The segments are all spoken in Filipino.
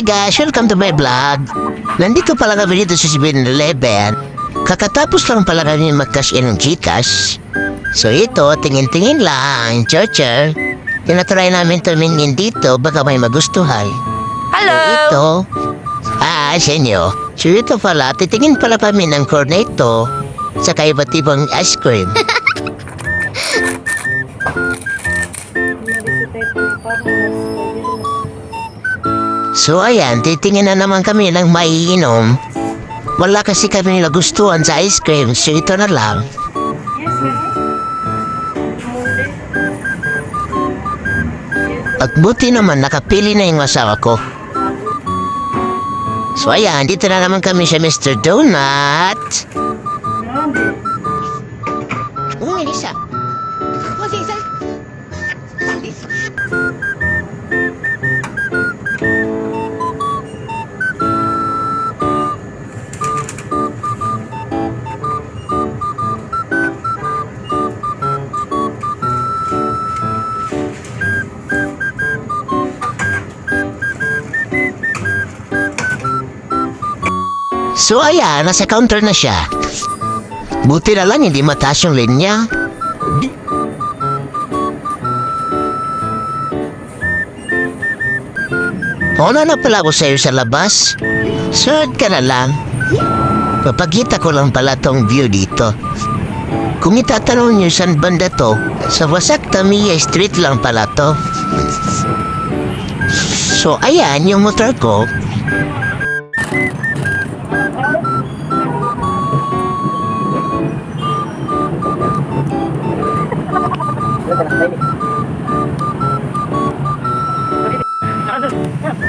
guys, welcome to my vlog. Nandito pala kami dito sa 7-Eleven. Kakatapos lang pala kami mag-cash in ng Gcash. So ito, tingin-tingin lang, Churcher. Tinatry namin tumingin dito, baka may magustuhan. Hello! So ito, sa inyo. So ito pala, titingin pala kami ng cornetto sa iba't ibang ice cream. So ayan, titingin na naman kami ng maiinom. Wala kasi kami nagustuhan sa ice cream, so ito na lang. At buti naman nakapili na yung asawa ko. So ayan, dito na naman kami sa Mr. Donut. Melissa. Melissa. So ayan, nasa counter na siya. Buti na lang hindi mataas yung linya. Una na pala ako sa'yo sa labas. Sud ka na lang. Papagita ko lang pala tong view dito. Kung itatanong niyo saan banda to, sa Wasak Tamiya Street lang pala to. So ayan yung motor ko.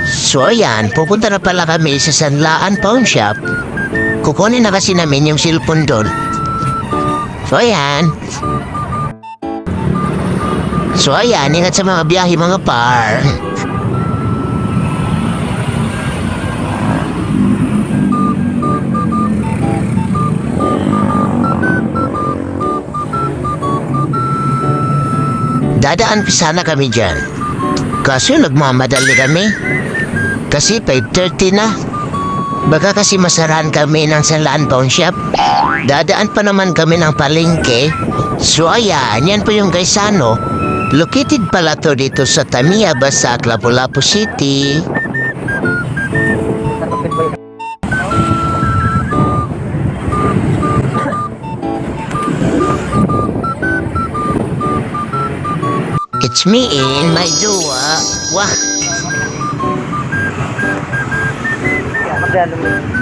So ayan, pupunta na pala kami sa Sanlaan Pawn Shop. Kukunin na kasi namin yung cellphone doon. So ayan. So ayan, ingat sa mga biyahe mga par. Dadaan pa sana kami dyan. Kaso nagmamadali kami. Kasi 5:30 na. Baka kasi masarahan kami ng Sanlaan Pawn Shop. Dadaan pa naman kami ng palengke. So ayan, yan po yung Gaisano. Located pala to dito sa Tamiya, Basak, Lapu-Lapu City. It's me and my jowa. Wah!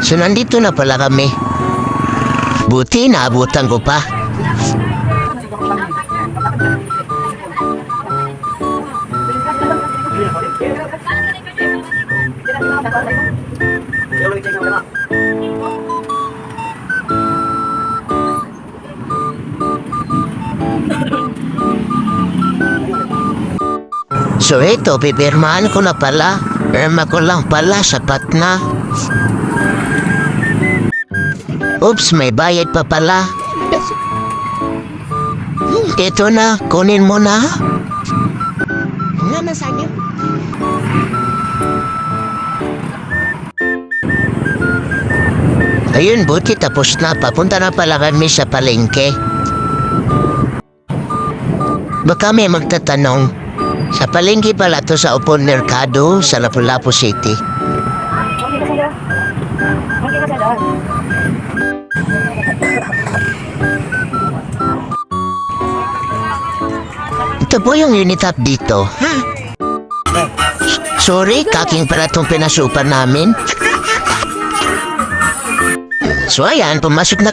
So nandito na pala kami. Buti naabutan ko pa. So ito, pipirmahan ko na pala. Irma ko lang pala, sapat na. Oops, may bayad pa pala. Ito na, kunin mo na. Nga na sa inyo. Ayun, buti tapos na. Papunta na pala kami sa palengke. Baka may magtatanong. Sa palengke pala to sa Upon Mercado sa Lapu-Lapu City. Ito po yung Unitap dito. Sorry, kaking pala itong pinasupan namin. So ayan, pumasok na.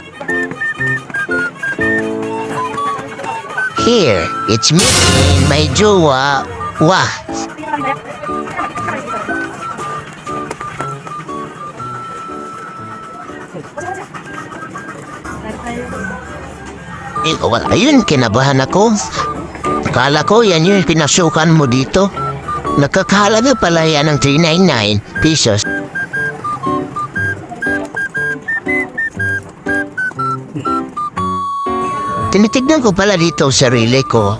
Here, it's me and my jowa. Wah! Ayun, kinabahan ako. Akala ko yan yung pinasukan mo dito. Nakakahalaga pala yan ng 399 pesos. Tinitignan ko pala dito ang sarili ko.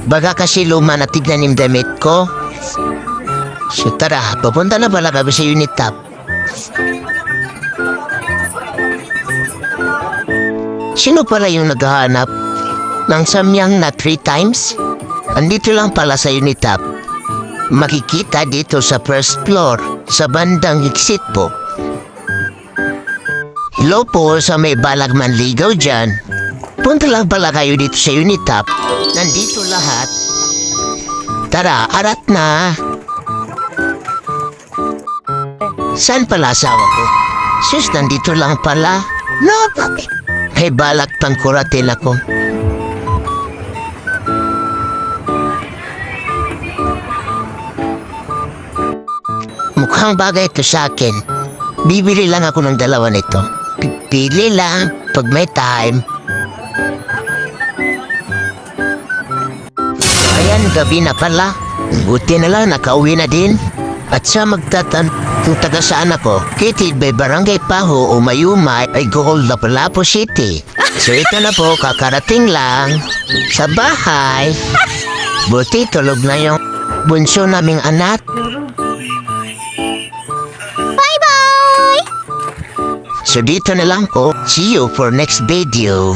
Baka kasi luma na tignan yung damit ko. So tara, papunta na pala kami sa unit top. Sino pala yung naghahanap ng samyang na 3 times? Andito lang pala sa unit top. Makikita dito sa first floor, sa bandang exit po. Hello po sa may balag manligaw dyan. Punta lang pala kayo dito sa unit top. Nandito lahat. Tara, arat na. Saan pala asawa ko? Sus, nandito lang pala. No, may balak pang kuratin ako. Mukhang bagay ito sa akin. Bibili lang ako ng 2 nito. Pili lang pag may time. Ayan, gabi na pala. Buti na lang nakauwi na din. At sa magtatan kung taga saan ako, kitid by Barangay Paho o Mayumay ay Gold Lapu-Lapu City. So ito na po, kakarating lang sa bahay. Buti tulog na yung bunso naming anak. So dito na lang po. See you for next video.